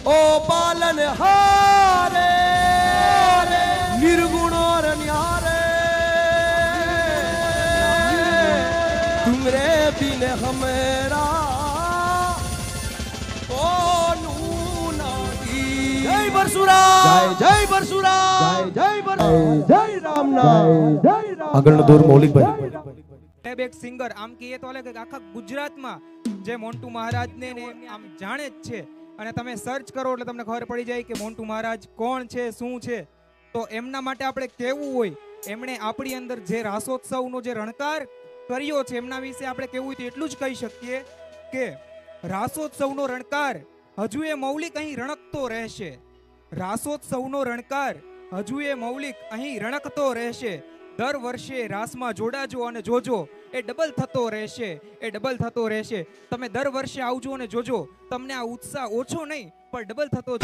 ओ पालन हारे निर्गुण और न्यारे तुमरे बिन हमेरा जय परशुराम जय परशुराम जय जय राम नाम जय राम આગળનો દોર મૌલિકભાઈ સાહેબ એક સિંગર આમ કહીએ તો આખા ગુજરાતમાં જે મોન્ટુ મહારાજને ને આમ જાણે જ છે અને તમે સર્ચ કરો એટલે તમને ખબર પડી જાય કે મોન્ટુ મહારાજ કોણ છે શું છે તો એમના માટે આપણે કહેવું હોય એમણે આપણી અંદર જે રાસોત્સવનો જે રણકાર કર્યો છે એમના વિશે આપણે કહેવું હોય તો એટલું જ કહી શકીએ કે રાસોત્સવનો રણકાર હજુ એ મૌલિક અહીં રણકતો રહેશે રાસોત્સવનો રણકાર હજુ એ મૌલિક અહીં રણકતો રહેશે દર વર્ષે રાસમાં જોડાજો અને જોજો એ ડબલ થતો રહેશે તમે દર વર્ષે આવજો અને જોજો તમને આ ઉત્સાહ ઓછો નહીં પણ ડબલ થતો